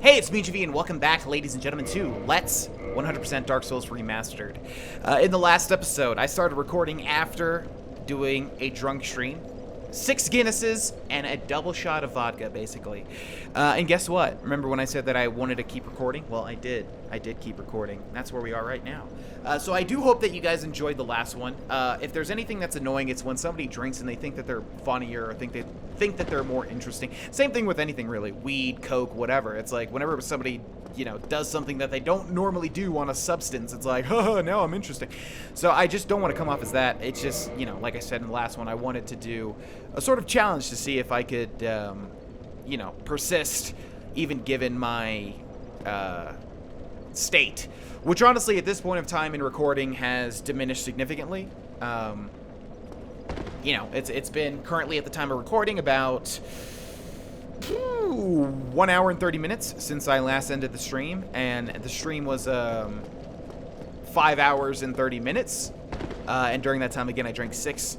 Hey, it's me, GV, and welcome back, ladies and gentlemen, to Let's 100% Dark Souls Remastered. In the last episode, I started recording after doing a drunk stream. 6 Guinnesses and a double shot of vodka, basically. And guess what? Remember when I said that I wanted to keep recording? Well, I did. I did keep recording. That's where we are right now. So I do hope that you guys enjoyed the last one. If there's anything that's annoying, it's when somebody drinks and they think that they're funnier or think that they're more interesting. Same thing with anything, really. Weed, coke, whatever. It's like whenever somebody, does something that they don't normally do on a substance, it's like, oh, now I'm interesting. So I just don't want to come off as that. It's just, like I said in the last one, I wanted to do a sort of challenge to see if I could, persist, even given my state, which honestly at this point of time in recording has diminished significantly. It's been currently at the time of recording about 1 hour and 30 minutes since I last ended the stream, and the stream was 5 hours and 30 minutes, and during that time again I drank 6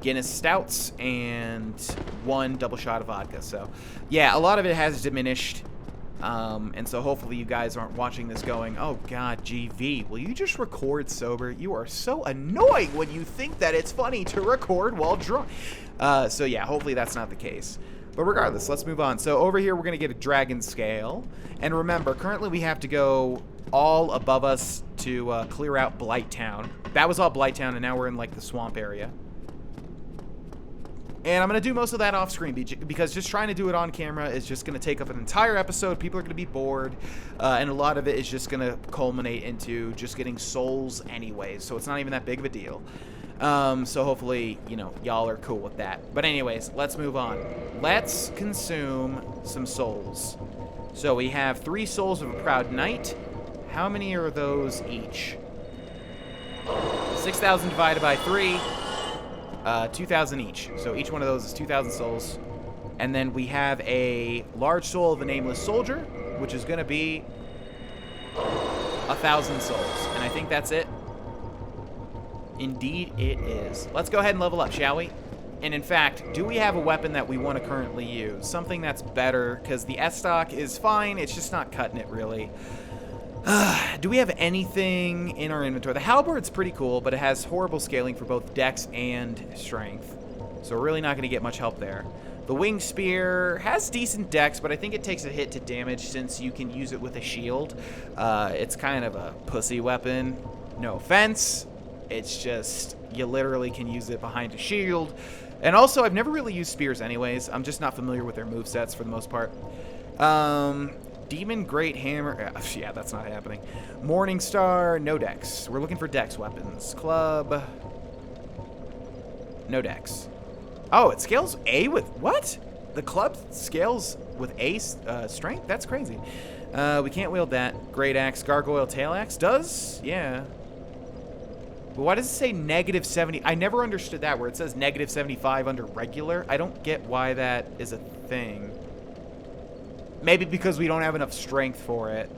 Guinness stouts and 1 double shot of vodka. So yeah, a lot of it has diminished. And so hopefully you guys aren't watching this going, oh god, GV, will you just record sober? You are so annoying when you think that it's funny to record while drunk. So yeah, hopefully that's not the case. But regardless, let's move on. So over here we're going to get a dragon scale. And remember, currently we have to go all above us to clear out Blighttown. That was all Blighttown, and now we're in like the swamp area. And I'm going to do most of that off screen because just trying to do it on camera is just going to take up an entire episode. People are going to be bored. And a lot of it is just going to culminate into just getting souls anyways. So it's not even that big of a deal. So hopefully, y'all are cool with that. But anyways, let's move on. Let's consume some souls. So we have 3 souls of a proud knight. How many are those each? 6,000 divided by 3. 2,000 each. So each one of those is 2,000 souls. And then we have a large soul of a nameless soldier, which is going to be 1,000 souls. And I think that's it. Indeed it is. Let's go ahead and level up, shall we? And in fact, do we have a weapon that we want to currently use? Something that's better, because the S-stock is fine. It's just not cutting it, really. Do we have anything in our inventory? The halberd's pretty cool, but it has horrible scaling for both dex and strength. So we're really not going to get much help there. The wing spear has decent dex, but I think it takes a hit to damage since you can use it with a shield. It's kind of a pussy weapon. No offense. It's just, you literally can use it behind a shield. And also, I've never really used spears anyways. I'm just not familiar with their movesets for the most part. Demon Great Hammer. Yeah, that's not happening. Morning Star, no dex. We're looking for dex weapons. Club. No dex. Oh, it scales A with what? The club scales with A strength? That's crazy. We can't wield that. Great Axe, Gargoyle Tail Axe does? Yeah. But why does it say negative 70? I never understood that, where it says negative 75 under regular. I don't get why that is a thing. Maybe because we don't have enough strength for it.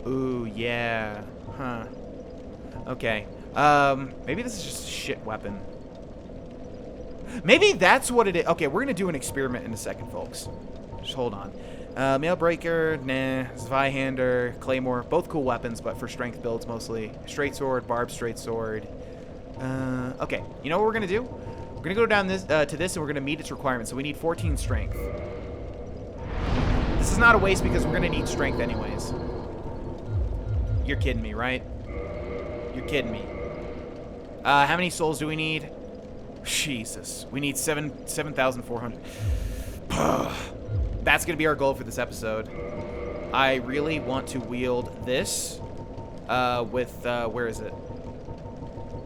Ooh, yeah. Huh. Okay. Maybe this is just a shit weapon. Maybe that's what it is. Okay, we're going to do an experiment in a second, folks. Just hold on. Mailbreaker, nah. Zweihander, Claymore, both cool weapons, but for strength builds mostly. Straight sword, barbed straight sword. Okay, you know what we're going to do? We're going to go down this to this, and we're going to meet its requirements. So we need 14 strength. This is not a waste because we're going to need strength anyways. You're kidding me, right? You're kidding me. How many souls do we need? Jesus. We need 7,400. That's going to be our goal for this episode. I really want to wield this with, where is it?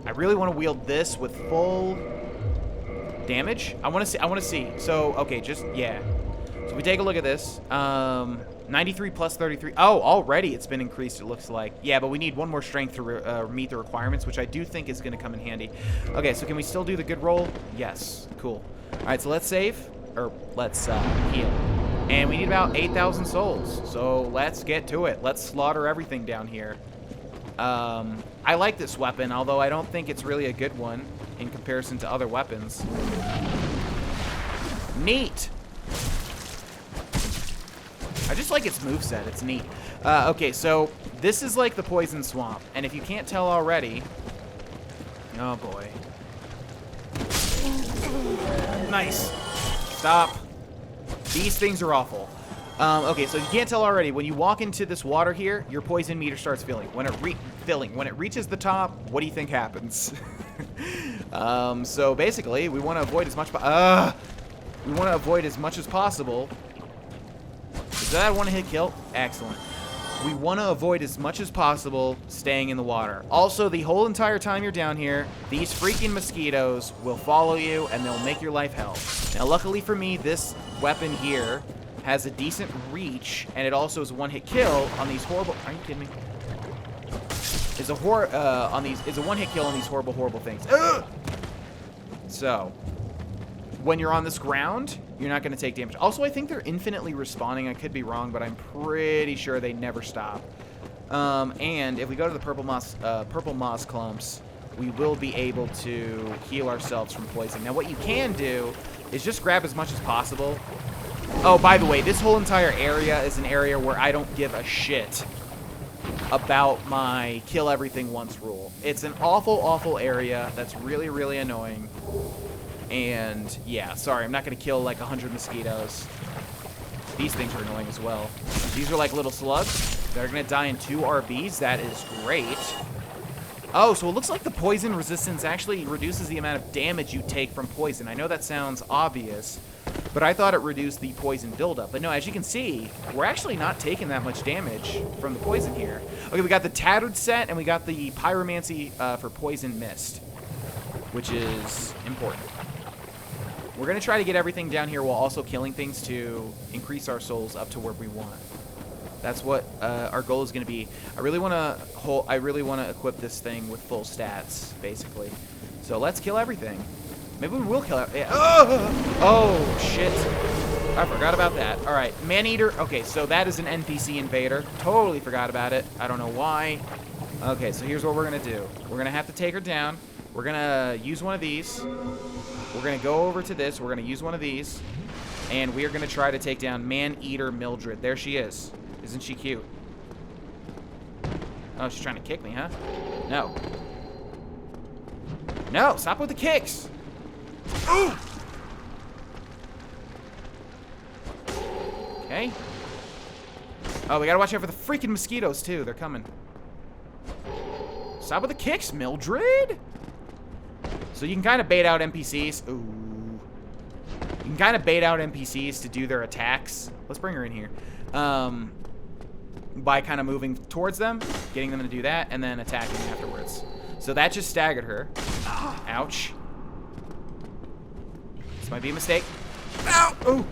I really want to wield this with full damage. I want to see. So, okay, yeah. So we take a look at this. 93 plus 33. Oh, already it's been increased, it looks like. Yeah, but we need 1 more strength to meet the requirements, which I do think is going to come in handy. Okay, so can we still do the good roll? Yes. Cool. All right, so let's save. Or let's heal. And we need about 8,000 souls. So let's get to it. Let's slaughter everything down here. I like this weapon, although I don't think it's really a good one in comparison to other weapons. Neat. I just like its moveset. It's neat. Okay, so this is like the poison swamp. And if you can't tell already... Oh, boy. Nice. Stop. These things are awful. Okay, so you can't tell already. When you walk into this water here, your poison meter starts filling. When it reaches the top, what do you think happens? So basically, we want to avoid as much. We want to avoid as much as possible. Is that a one-hit kill? Excellent. We want to avoid as much as possible staying in the water. Also, the whole entire time you're down here, these freaking mosquitoes will follow you and they'll make your life hell. Now, luckily for me, this weapon here has a decent reach, and it also is a one-hit kill on these horrible... Are you kidding me? Is a one-hit kill on these horrible things. Ugh! So, when you're on this ground, you're not going to take damage. Also, I think they're infinitely respawning. I could be wrong, but I'm pretty sure they never stop. And if we go to the purple moss clumps, we will be able to heal ourselves from poison. Now, what you can do is just grab as much as possible. Oh, by the way, this whole entire area is an area where I don't give a shit about my kill everything once rule. It's an awful area that's really annoying. And yeah, sorry, I'm not going to kill like 100 mosquitoes. These things are annoying as well. These are like little slugs. They're going to die in 2 RBs. That is great. Oh, so it looks like the poison resistance actually reduces the amount of damage you take from poison. I know that sounds obvious, but I thought it reduced the poison buildup. But no, as you can see, we're actually not taking that much damage from the poison here. Okay, we got the Tattered set, and we got the Pyromancy for Poison Mist, which is important. We're going to try to get everything down here while also killing things to increase our souls up to where we want. That's what our goal is going to be. I really want to equip this thing with full stats, basically. So let's kill everything. Maybe we will kill it. Yeah. Oh, shit. I forgot about that. All right, Maneater. Okay, so that is an NPC invader. Totally forgot about it. I don't know why. Okay, so here's what we're going to do. We're going to have to take her down. We're going to use one of these. We're going to go over to this. We're going to use one of these. And we are going to try to take down Maneater Mildred. There she is. Isn't she cute? Oh, she's trying to kick me, huh? No. No, stop with the kicks. Ooh! Okay. Oh, we gotta watch out for the freaking mosquitoes, too. They're coming. Stop with the kicks, Mildred! So you can kind of bait out NPCs. Ooh. You can kind of bait out NPCs to do their attacks. Let's bring her in here. By kind of moving towards them, getting them to do that, and then attacking afterwards. So that just staggered her. Ouch. This might be a mistake. Ow! Ooh!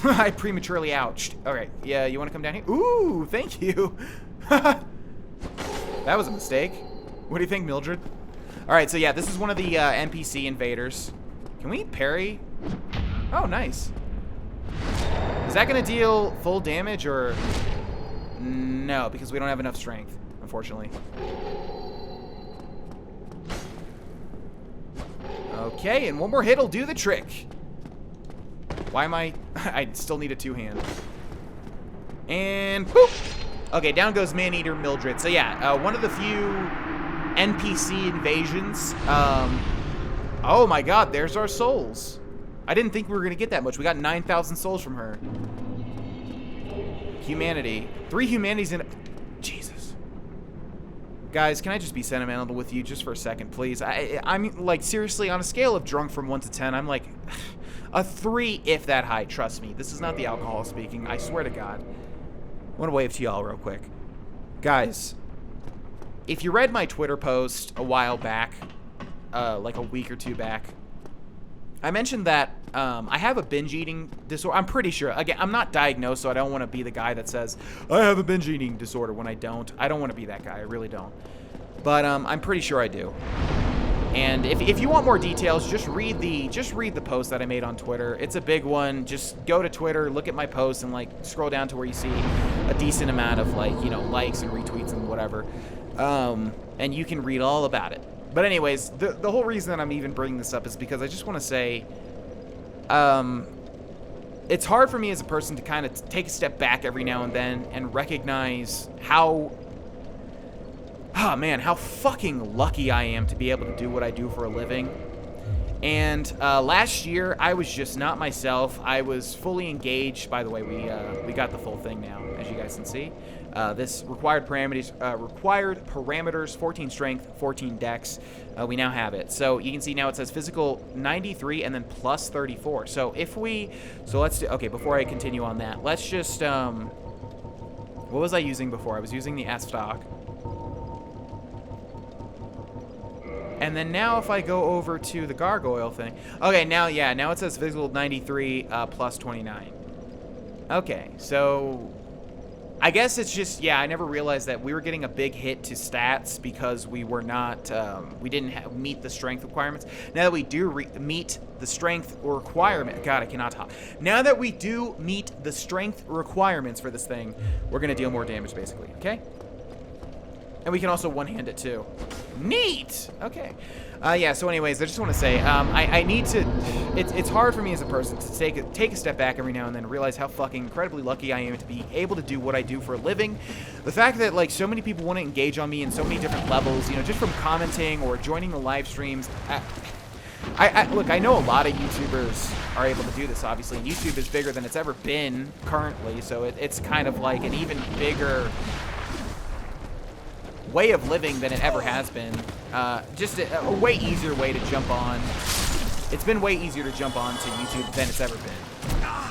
I prematurely ouched. Alright, yeah, you want to come down here? Ooh, thank you. That was a mistake. What do you think, Mildred? Alright, so yeah, this is one of the NPC invaders. Can we parry? Oh, nice. Is that going to deal full damage, or... No, because we don't have enough strength, unfortunately. Okay, and one more hit will do the trick. Why am I... I still need a two-hand. And boop! Okay, down goes Maneater Mildred. So yeah, one of the few NPC invasions. Oh my god, there's our souls. I didn't think we were going to get that much. We got 9,000 souls from her. Humanity. 3 humanities in... Jesus. Guys, can I just be sentimental with you just for a second, please? I'm, like, seriously, on a scale of drunk from 1 to 10, I'm, like, a 3, if that high. Trust me. This is not the alcohol speaking. I swear to God. I want to wave to y'all real quick. Guys, if you read my Twitter post a while back, like a week or 2 back, I mentioned that I have a binge eating disorder. I'm pretty sure. Again, I'm not diagnosed, so I don't want to be the guy that says, I have a binge eating disorder when I don't. I don't want to be that guy. I really don't. But I'm pretty sure I do. And if you want more details, just read the post that I made on Twitter. It's a big one. Just go to Twitter, look at my post, and like scroll down to where you see a decent amount of like, you know, likes and retweets and whatever. And you can read all about it. But anyways, the whole reason that I'm even bringing this up is because I just want to say, it's hard for me as a person to kind of take a step back every now and then and recognize how, oh man, how fucking lucky I am to be able to do what I do for a living. And last year, I was just not myself. I was fully engaged. By the way, we got the full thing now, as you guys can see. This required parameters, 14 strength, 14 dex. We now have it. So you can see now it says physical 93 and then plus 34. So if we, so let's do, okay, before I continue on that, let's just, what was I using before? I was using the S stock. And then now if I go over to the gargoyle thing, okay, now, yeah, now it says physical 93 plus 29. Okay, so I guess it's just, yeah, I never realized that we were getting a big hit to stats because we were not, we didn't meet the strength requirements. Now that we do meet the strength requirement, God, I cannot talk. Now that we do meet the strength requirements for this thing, we're going to deal more damage, basically, okay? And we can also one-hand it, too. Neat! Okay. Yeah, so anyways, I just want to say, I need to... It's hard for me as a person to take a step back every now and then and realize how fucking incredibly lucky I am to be able to do what I do for a living. The fact that, like, so many people want to engage on me in so many different levels, you know, just from commenting or joining the live streams. Look, I know a lot of YouTubers are able to do this, obviously, and YouTube is bigger than it's ever been currently, so it's kind of like an even bigger way of living than it ever has been. Just a way easier way to jump on. It's been way easier to jump on to YouTube than it's ever been.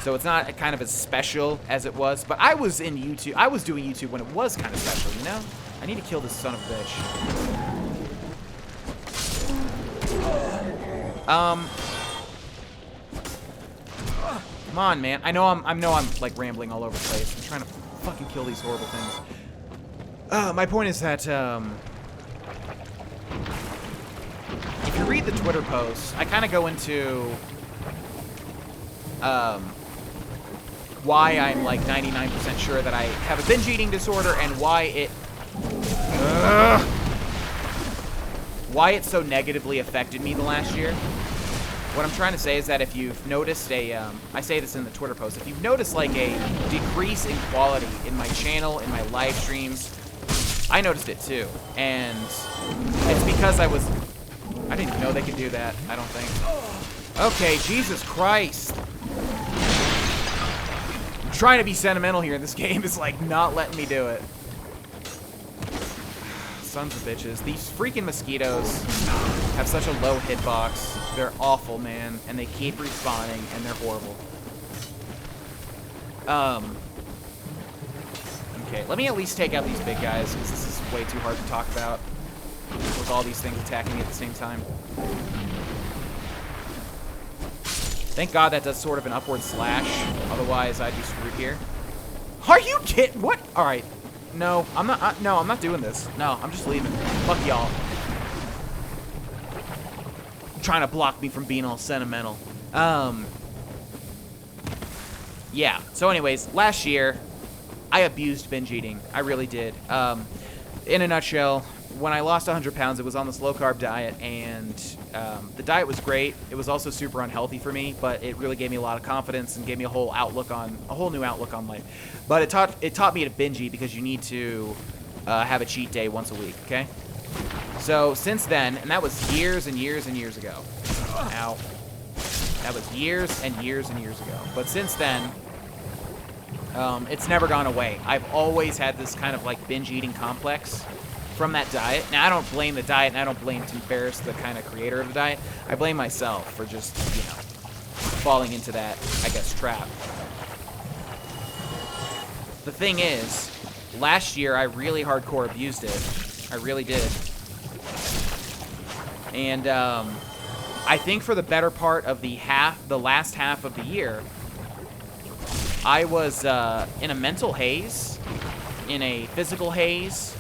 So it's not kind of as special as it was. But I was in YouTube. I was doing YouTube when it was kind of special, you know? I need to kill this son of a bitch. Come on, man. I know I'm like rambling all over the place. I'm trying to fucking kill these horrible things. My point is that, if you read the Twitter posts, I kind of go into, why I'm, like, 99% sure that I have a binge eating disorder and why it so negatively affected me the last year. What I'm trying to say is that if you've noticed I say this in the Twitter post, if you've noticed, like, a decrease in quality in my channel, in my live streams, I noticed it too, and it's because I didn't even know they could do that, I don't think. Okay, Jesus Christ. I'm trying to be sentimental here, and this game is, like, not letting me do it. Sons of bitches. These freaking mosquitoes have such a low hitbox. They're awful, man, and they keep respawning, and they're horrible. Okay, let me at least take out these big guys, because this is way too hard to talk about with all these things attacking me at the same time. Thank God that does sort of an upward slash, otherwise I'd be screwed here. Are you kidding? What? Alright. No, I'm not, no, I'm not doing this. No, I'm just leaving. Fuck y'all. Trying to block me from being all sentimental. Yeah, so anyways, last year, I abused binge eating. I really did. In a nutshell, when I lost 100 pounds, it was on this low-carb diet, and the diet was great. It was also super unhealthy for me, but it really gave me a lot of confidence and gave me a whole new outlook on life. But it taught me to binge eat because you need to have a cheat day once a week, okay? So since then, and that was years and years and years ago. Ow. That was years and years and years ago. But since then, it's never gone away. I've always had this kind of like binge eating complex from that diet. Now, I don't blame the diet, and I don't blame Tim Ferriss, the kind of creator of the diet. I blame myself for just, you know, falling into that, I guess, trap. The thing is, last year I really hardcore abused it. I really did. And I think for the better part of the last half of the year, I was in a mental haze, in a physical haze.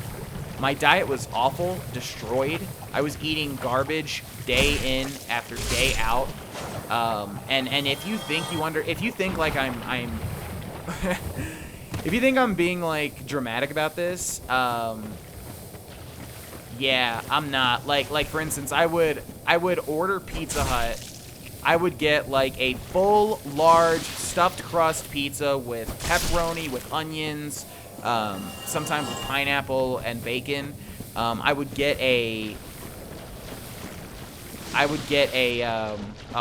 My diet was awful, destroyed. I was eating garbage day in after day out. And if you think like I'm if you think I'm being like dramatic about this, yeah, I'm not. Like for instance, I would order Pizza Hut I would get like a full, large, stuffed crust pizza with pepperoni, with onions, sometimes with pineapple and bacon. I would get a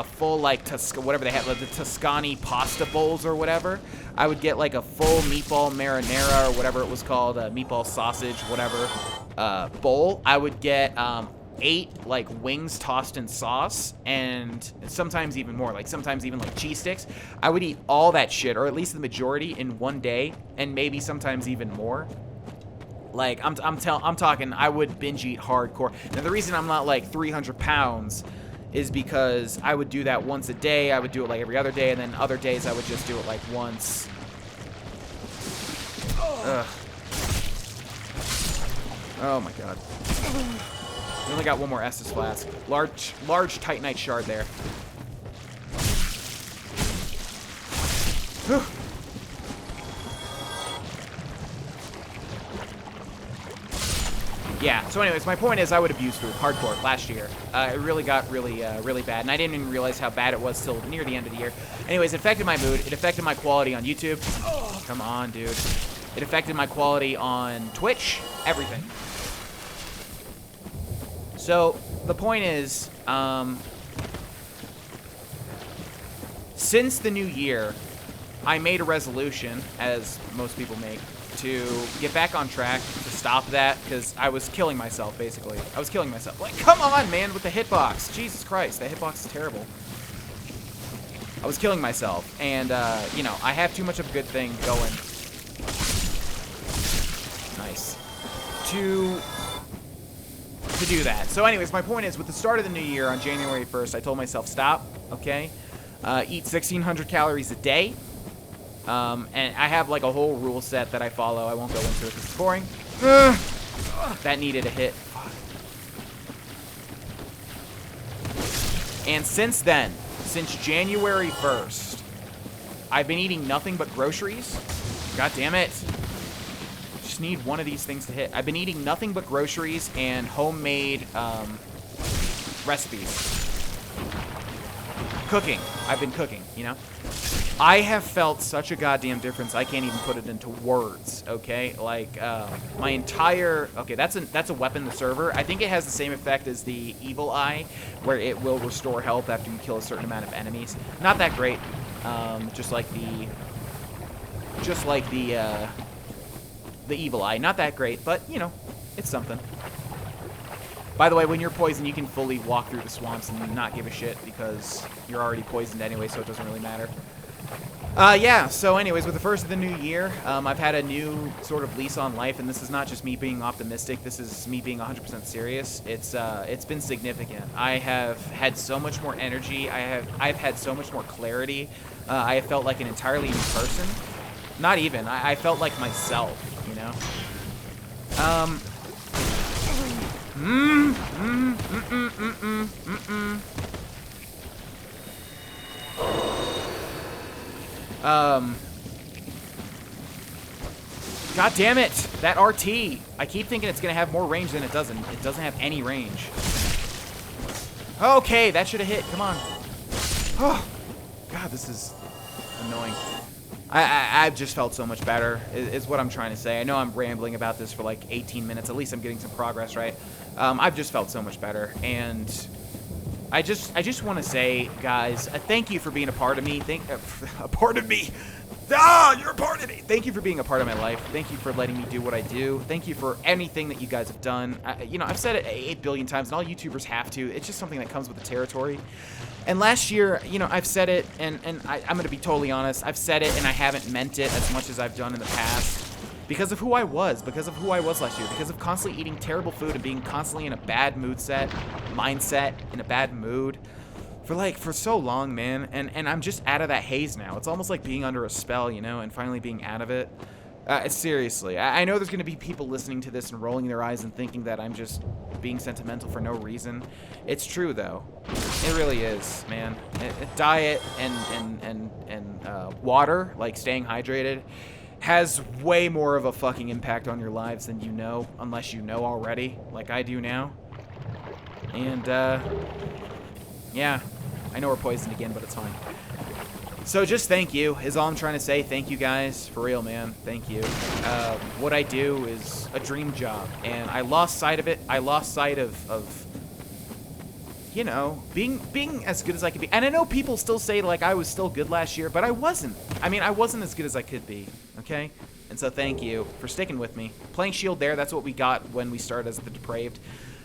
full, like, whatever they have, like the Tuscany pasta bowls or whatever. I would get like a full meatball marinara or whatever it was called, meatball sausage, whatever, bowl. I would get 8 like wings tossed in sauce, and sometimes even more, like sometimes even like cheese sticks. I would eat all that shit, or at least the majority, in one day, and maybe sometimes even more. Like, I'm talking, I would binge eat hardcore. Now, the reason I'm not like 300 pounds is because I would do that once a day. I would do it like every other day, and then other days I would just do it like once. Ugh. Oh my god. We only got one more Estus flask. Large Titanite shard there. Whew. Yeah, so anyways, my point is I would abuse food hardcore last year. It really got really bad, and I didn't even realize how bad it was till near the end of the year. Anyways, it affected my mood. It affected my quality on YouTube. Oh, come on, dude. It affected my quality on Twitch. Everything. So, the point is, since the new year, I made a resolution, as most people make, to get back on track, to stop that, because I was killing myself, basically. I was killing myself. Like, come on, man, with the hitbox. Jesus Christ, the hitbox is terrible. I was killing myself, and, you know, I have too much of a good thing going. Nice. To do that. So anyways, my point is, with the start of the new year on January 1st, I told myself, stop, okay? Eat 1,600 calories a day. And I have like a whole rule set that I follow. I won't go into it because it's boring. That needed a hit. And since then, since January 1st, I've been eating nothing but groceries. God damn it. Just need one of these things to hit. I've been eating nothing but groceries and homemade recipes. Cooking. I've been cooking, you know? I have felt such a goddamn difference, I can't even put it into words, okay? Like, my entire... Okay, that's a weapon, the server. I think it has the same effect as the Evil Eye, where it will restore health after you kill a certain amount of enemies. Not that great. Just like the Evil Eye. Not that great, but, you know, it's something. By the way, when you're poisoned, you can fully walk through the swamps and not give a shit because you're already poisoned anyway, so it doesn't really matter. Yeah, so anyways, with the first of the new year, I've had a new sort of lease on life, and this is not just me being optimistic, this is me being 100% serious. It's been significant. I have had so much more energy, I've had so much more clarity, I have felt like an entirely new person. Not even, I felt like myself, you know? God damn it! That RT! I keep thinking it's gonna have more range than it doesn't. It doesn't have any range. Okay, that should have hit. Come on. Oh, God, this is annoying. I've just felt so much better, is what I'm trying to say. I know I'm rambling about this for like 18 minutes. At least I'm getting some progress, right? I've just felt so much better, and I just want to say, guys, thank you for being a part of me. A part of me. Ah, you're a part of me. Thank you for being a part of my life. Thank you for letting me do what I do. Thank you for anything that you guys have done. You know, I've said it 8 billion times, and all YouTubers have to. It's just something that comes with the territory. And last year, you know, I've said it, and I'm going to be totally honest. I've said it, and I haven't meant it as much as I've done in the past. Because of who I was last year, because of constantly eating terrible food and being constantly in a bad mindset, in a bad mood. For so long, man, and I'm just out of that haze now. It's almost like being under a spell, you know, and finally being out of it. Seriously, I know there's going to be people listening to this and rolling their eyes and thinking that I'm just being sentimental for no reason. It's true, though. It really is, man. Diet and water, like staying hydrated, has way more of a fucking impact on your lives than you know, unless you know already, like I do now. And, yeah. I know we're poisoned again, but it's fine. So just thank you is all I'm trying to say. Thank you guys. For real, man. Thank you. What I do is a dream job, and I lost sight of it. I lost sight of you know, being as good as I could be. And I know people still say, like, I was still good last year, but I wasn't. I mean, I wasn't as good as I could be, okay? And so thank you for sticking with me. Playing Shield there, that's what we got when we started as the Depraved.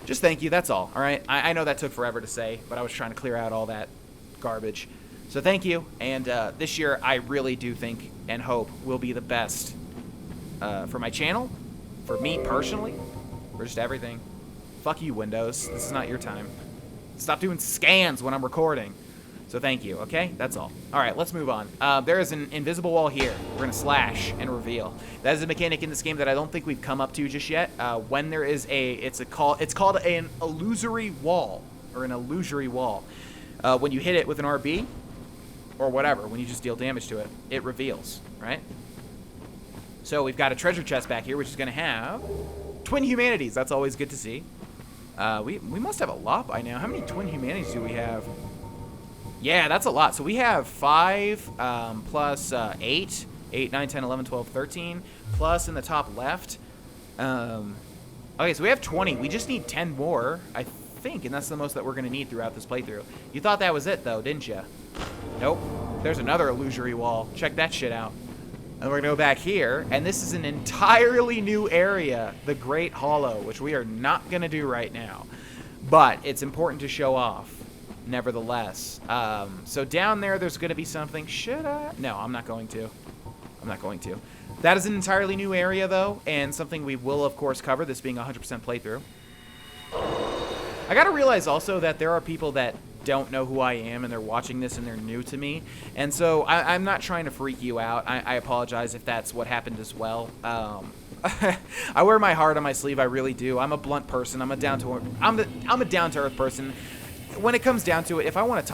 Just thank you, that's all right? I know that took forever to say, but I was trying to clear out all that garbage. So thank you, and this year I really do think and hope will be the best for my channel, for me personally, for just everything. Fuck you, Windows. This is not your time. Stop doing scans when I'm recording. So thank you, okay? That's all. All right, let's move on. There is an invisible wall here. We're gonna slash and reveal. That is a mechanic in this game that I don't think we've come up to just yet. When there is it's called an illusory wall, or an illusory wall. When you hit it with an RB, or whatever, when you just deal damage to it, it reveals, right? So we've got a treasure chest back here, which is gonna have twin humanities. That's always good to see. We must have a lot by now. How many twin humanities do we have? Yeah, that's a lot. So we have 5 plus 8. 8, 9, 10, 11, 12, 13. Plus in the top left. Okay, so we have 20. We just need 10 more, I think. And that's the most that we're going to need throughout this playthrough. You thought that was it, though, didn't you? Nope. There's another illusory wall. Check that shit out. And we're going to go back here. And this is an entirely new area. The Great Hollow, which we are not going to do right now. But it's important to show off. Nevertheless. So down there's going to be something. Should I? No, I'm not going to. I'm not going to. That is an entirely new area, though, and something we will, of course, cover, this being a 100% playthrough. I got to realize also that there are people that don't know who I am, and they're watching this, and they're new to me. And so I'm not trying to freak you out. I apologize if that's what happened as well. I wear my heart on my sleeve. I really do. I'm a blunt person. I'm a down-to-earth person. When it comes down to it, if I want to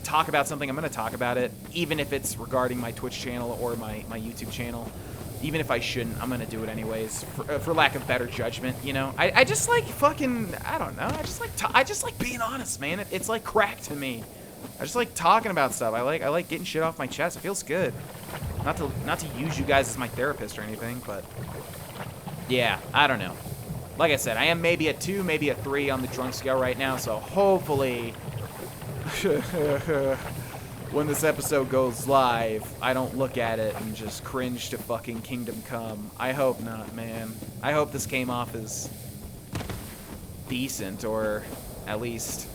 talk about something, I'm going to talk about it, even if it's regarding my Twitch channel or my YouTube channel. Even if I shouldn't, I'm going to do it anyways, for lack of better judgment, you know? I just like fucking, I don't know, I just like being honest, man. It's like crack to me. I just like talking about stuff. I like getting shit off my chest. It feels good. Not to use you guys as my therapist or anything, but yeah, I don't know. Like I said, I am maybe a 2, maybe a 3 on the drunk scale right now, so hopefully when this episode goes live, I don't look at it and just cringe to fucking Kingdom Come. I hope not, man. I hope this came off as decent, or at least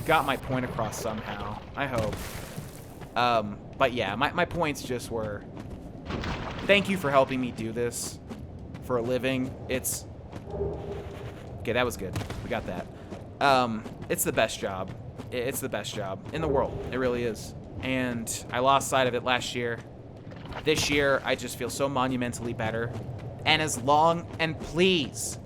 got my point across somehow. I hope. But yeah, my points just were, thank you for helping me do this for a living. It's... Okay, that was good. We got that. It's the best job. It's the best job in the world. It really is. And I lost sight of it last year. This year, I just feel so monumentally better. And please,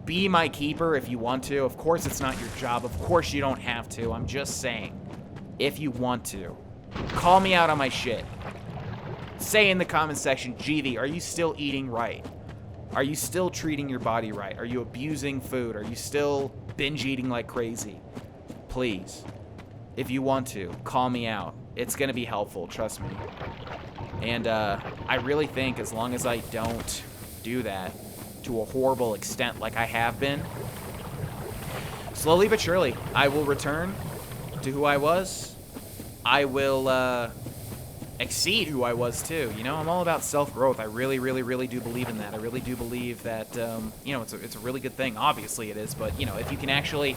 be my keeper if you want to. Of course, it's not your job. Of course, you don't have to. I'm just saying, if you want to, call me out on my shit. Say in the comment section, GV, are you still eating right? Are you still treating your body right? Are you abusing food? Are you still binge eating like crazy? Please, if you want to, call me out. It's going to be helpful, trust me. And I really think as long as I don't do that to a horrible extent like I have been, slowly but surely, I will return to who I was. I will exceed who I was too. You know, I'm all about self-growth. I really, really, really do believe in that. I really do believe that, you know, it's a really good thing. Obviously it is, but, you know, if you can actually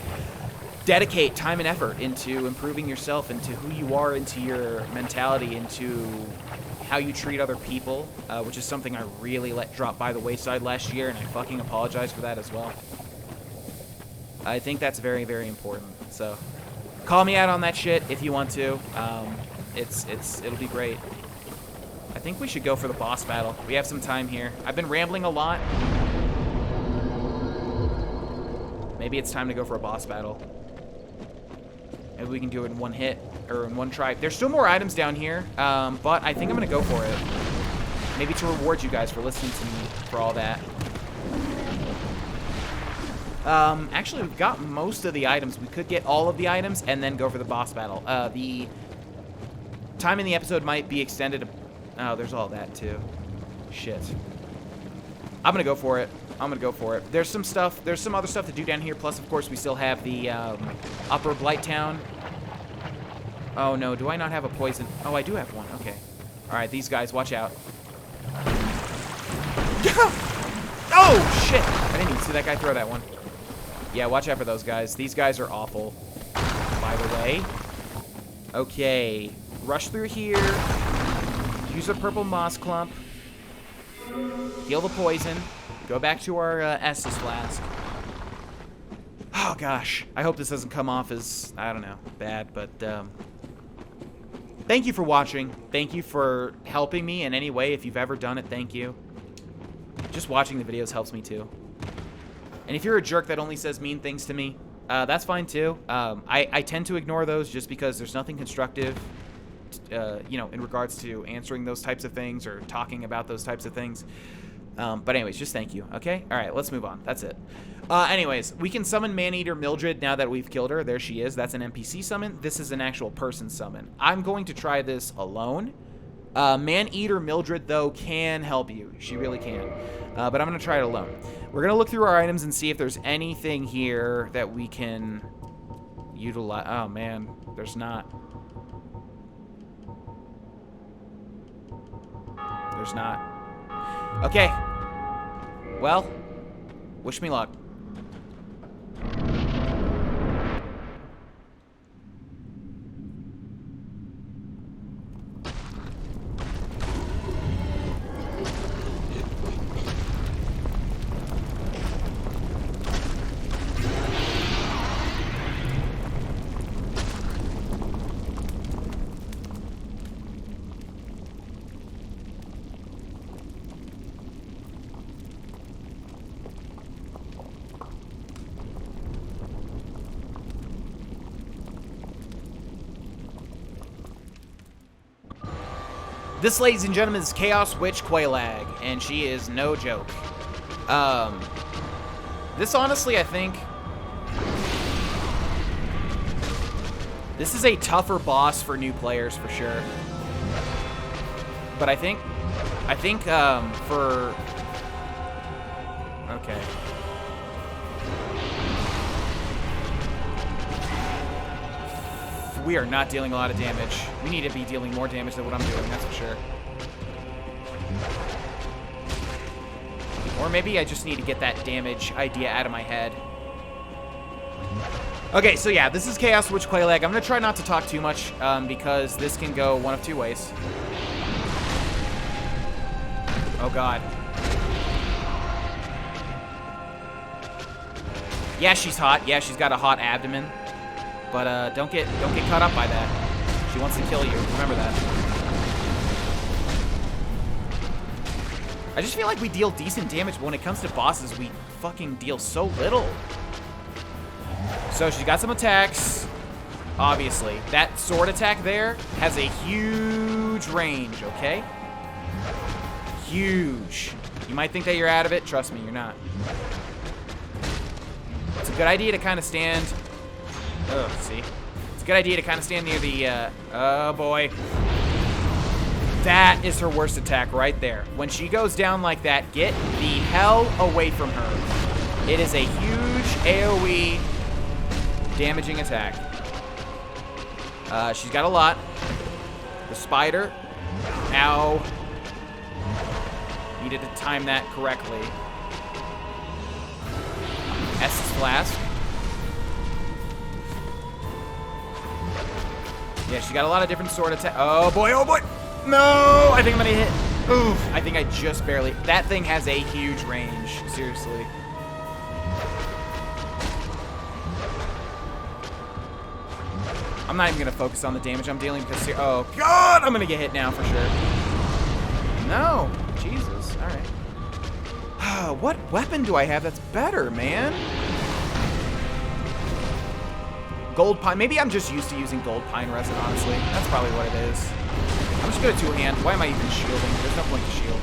dedicate time and effort into improving yourself, into who you are, into your mentality, into how you treat other people, which is something I really let drop by the wayside last year, and I fucking apologize for that as well. I think that's very, very important. So, call me out on that shit if you want to. It'll be great. I think we should go for the boss battle. We have some time here. I've been rambling a lot. Maybe it's time to go for a boss battle. Maybe we can do it in one hit, or in one try. There's still more items down here, but I think I'm gonna go for it. Maybe to reward you guys for listening to me for all that. Actually, we've got most of the items. We could get all of the items and then go for the boss battle. The time in the episode might be extended. Oh, there's all that, too. Shit. I'm gonna go for it. I'm gonna go for it. There's some stuff. There's some other stuff to do down here. Plus, of course, we still have the upper Blighttown. Oh, no. Do I not have a poison? Oh, I do have one. Okay. All right, these guys, watch out. Oh, shit. I didn't even see that guy throw that one. Yeah, watch out for those guys. These guys are awful, by the way. Okay. Rush through here. Use a purple moss clump. Heal the poison. Go back to our Estus flask. Oh, gosh. I hope this doesn't come off as, I don't know, bad, but thank you for watching. Thank you for helping me in any way. If you've ever done it, thank you. Just watching the videos helps me, too. And if you're a jerk that only says mean things to me, that's fine, too. I tend to ignore those just because there's nothing constructive, you know, in regards to answering those types of things or talking about those types of things. But anyways, just thank you, okay? All right, let's move on. That's it. Anyways, we can summon Maneater Mildred now that we've killed her. There she is. That's an NPC summon. This is an actual person summon. I'm going to try this alone. Maneater Mildred, though, can help you. She really can. But I'm going to try it alone. We're going to look through our items and see if there's anything here that we can utilize. Oh, man. There's not. There's not. Okay. Well, wish me luck. This, ladies and gentlemen, is Chaos Witch Quelaag, and she is no joke. This, honestly, I think... This is a tougher boss for new players, for sure. But I think, for... Okay. We are not dealing a lot of damage. We need to be dealing more damage than what I'm doing, that's for sure. Or maybe I just need to get that damage idea out of my head. Okay, so yeah, this is Chaos Witch Quelaag. I'm going to try not to talk too much because this can go one of two ways. Oh, God. Yeah, she's hot. Yeah, she's got a hot abdomen. But don't get caught up by that. She wants to kill you. Remember that. I just feel like we deal decent damage, but when it comes to bosses, we fucking deal so little. So she's got some attacks. Obviously, that sword attack there has a huge range. Okay, huge. You might think that you're out of it. Trust me, you're not. It's a good idea to kind of stand. Oh, see? It's a good idea to kind of stand near the, oh boy. That is her worst attack right there. When she goes down like that, get the hell away from her. It is a huge AoE damaging attack. She's got a lot. The spider. Ow. Needed to time that correctly. Estus Flask. Yeah, she got a lot of different sword attack. Oh boy, oh boy. No, I think I'm gonna hit. Oof, I think I just barely. That thing has a huge range, seriously. I'm not even gonna focus on the damage I'm dealing because, oh God, I'm gonna get hit now for sure. No, Jesus, all right. What weapon do I have that's better, man? Gold pine. Maybe I'm just used to using gold pine resin, honestly. That's probably what it is. I'm just going to two-hand. Why am I even shielding? There's no point to shield.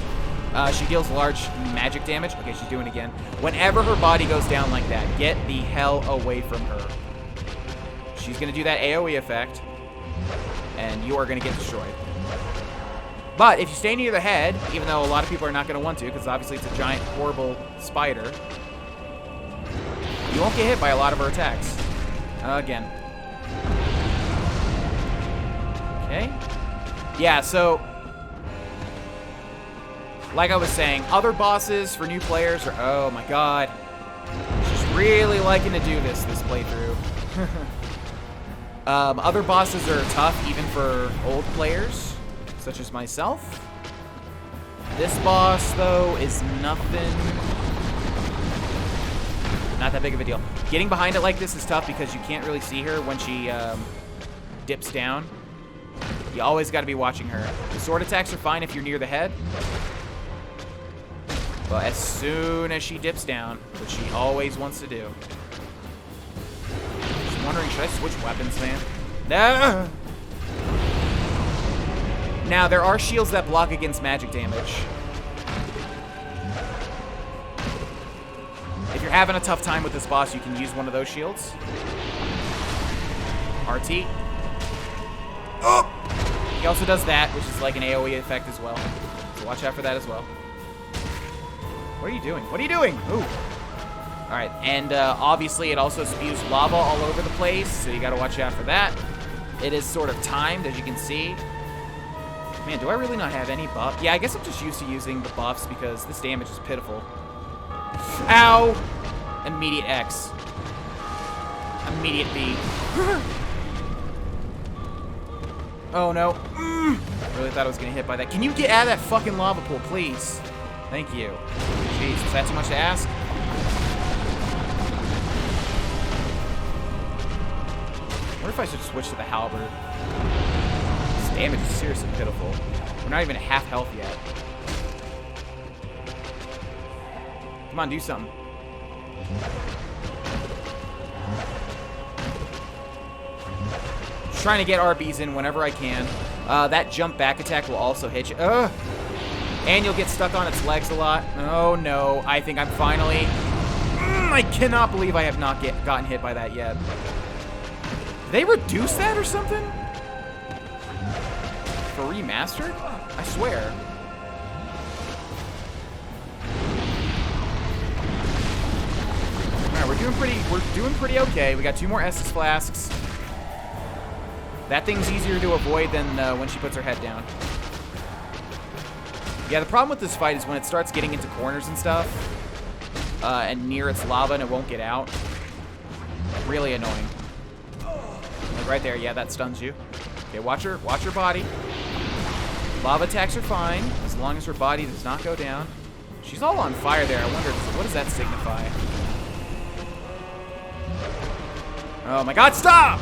She deals large magic damage. Okay, she's doing it again. Whenever her body goes down like that, get the hell away from her. She's going to do that AoE effect, and you are going to get destroyed. But if you stay near the head, even though a lot of people are not going to want to, because obviously it's a giant, horrible spider, you won't get hit by a lot of her attacks. Again. Okay. Yeah, so like I was saying, other bosses for new players are, oh my god, she's really liking to do this playthrough. Other bosses are tough even for old players, such as myself. This boss, though, is nothing, not that big of a deal. Getting behind it like this is tough because you can't really see her when she dips down. You always got to be watching her. The sword attacks are fine if you're near the head. But as soon as she dips down, which she always wants to do. Just wondering, should I switch weapons, man? No! Now, there are shields that block against magic damage. If you're having a tough time with this boss, you can use one of those shields. RT. Oh! He also does that, which is like an AoE effect as well. So watch out for that as well. What are you doing? What are you doing? Ooh. Alright, and obviously it also spews lava all over the place, so you gotta watch out for that. It is sort of timed, as you can see. Man, do I really not have any buff? Yeah, I guess I'm just used to using the buffs because this damage is pitiful. Ow! Immediate X. Immediate B. Oh no. I really thought I was getting hit by that. Can you get out of that fucking lava pool, please? Thank you. Jeez, is that too much to ask? What if I should switch to the halberd? This damage is seriously pitiful. We're not even at half health yet. Come on, do something. Just trying to get RBs in whenever I can. That jump back attack will also hit you. And you'll get stuck on its legs a lot. Oh no, I think I'm finally... I cannot believe I have not gotten hit by that yet. Did they reduce that or something? For remastered? I swear. Alright, we're doing pretty okay. We got 2 more Estus flasks. That thing's easier to avoid than when she puts her head down. Yeah, the problem with this fight is when it starts getting into corners and stuff, and near its lava and it won't get out. Really annoying. Like right there, yeah, that stuns you. Okay, watch her body. Lava attacks are fine, as long as her body does not go down. She's all on fire there. I wonder, what does that signify? Oh my god, stop!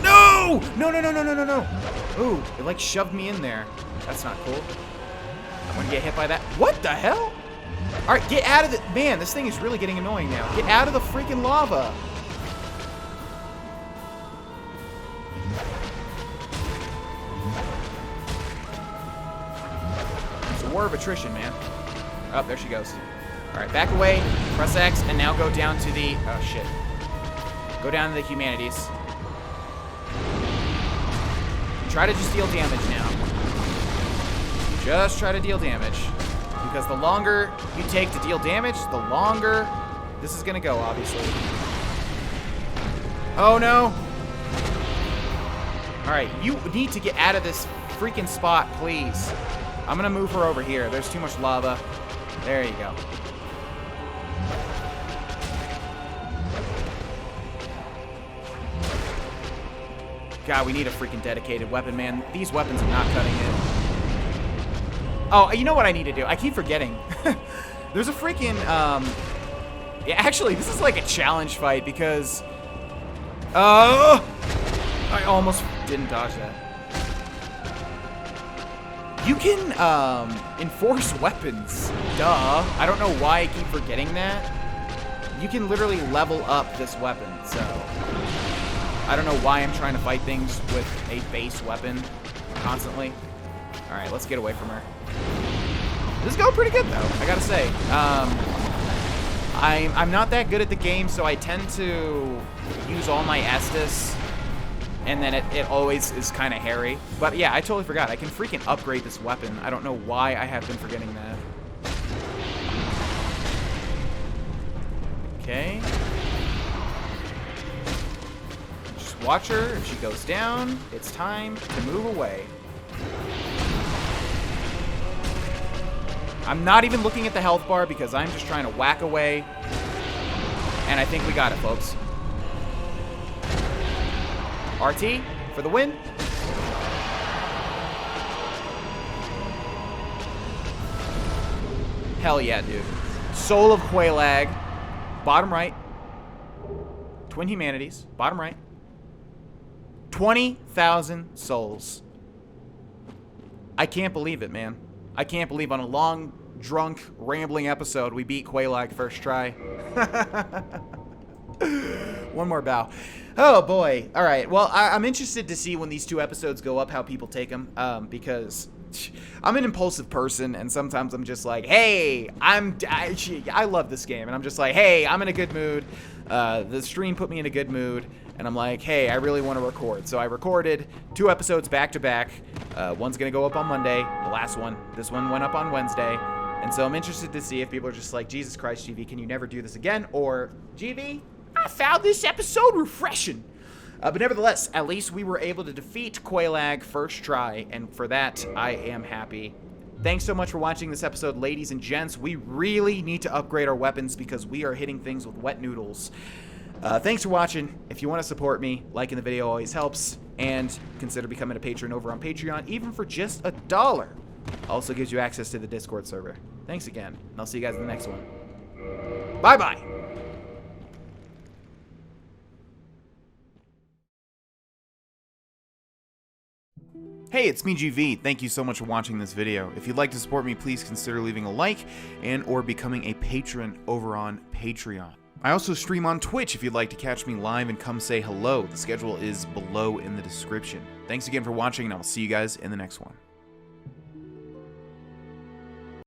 No! No, no, no, no, no, no, no. Ooh, it like shoved me in there. That's not cool. I'm gonna get hit by that. What the hell? Alright, get out of the... Man, this thing is really getting annoying now. Get out of the freaking lava. It's a war of attrition, man. Oh, there she goes. Alright, back away, press X, and now go down to the... Oh, shit. Go down to the humanities. Try to just deal damage now. Just try to deal damage. Because the longer you take to deal damage, the longer this is gonna go, obviously. Oh no! Alright, you need to get out of this freaking spot, please. I'm gonna move her over here. There's too much lava. There you go. God, we need a freaking dedicated weapon, man. These weapons are not cutting it. Oh, you know what I need to do? I keep forgetting. There's a freaking, yeah, actually, this is like a challenge fight because, I almost didn't dodge that. You can, enforce weapons. Duh. I don't know why I keep forgetting that. You can literally level up this weapon, so I don't know why I'm trying to fight things with a base weapon constantly. Alright, let's get away from her. This is going pretty good, though, I gotta say. I'm not that good at the game, so I tend to use all my Estus, and then it always is kind of hairy. But yeah, I totally forgot. I can freaking upgrade this weapon. I don't know why I have been forgetting that. Okay. Just watch her. If she goes down, it's time to move away. I'm not even looking at the health bar because I'm just trying to whack away. And I think we got it, folks. RT for the win. Hell yeah, dude. Soul of Quelaag. Bottom right. Twin Humanities. Bottom right. 20,000 souls. I can't believe it, man. I can't believe on a long, drunk, rambling episode we beat Quelaag first try. One more bow. Oh, boy. All right. Well, I'm interested to see when these 2 episodes go up how people take them, because I'm an impulsive person, and sometimes I'm just like, hey, I love this game, and I'm just like, hey, I'm in a good mood. The stream put me in a good mood, and I'm like, hey, I really want to record. So I recorded 2 episodes back to back. One's going to go up on Monday, the last one. This one went up on Wednesday. And so I'm interested to see if people are just like, Jesus Christ, GV, can you never do this again? Or, GV, I found this episode refreshing. But nevertheless, at least we were able to defeat Quelaag first try, and for that, I am happy. Thanks so much for watching this episode, ladies and gents. We really need to upgrade our weapons because we are hitting things with wet noodles. Thanks for watching. If you want to support me, liking the video always helps, and consider becoming a patron over on Patreon, even for just $1. Also gives you access to the Discord server. Thanks again, and I'll see you guys in the next one. Bye-bye! Hey, it's me, GV. Thank you so much for watching this video. If you'd like to support me, please consider leaving a like and or becoming a patron over on Patreon. I also stream on Twitch if you'd like to catch me live and come say hello. The schedule is below in the description. Thanks again for watching, and I'll see you guys in the next one.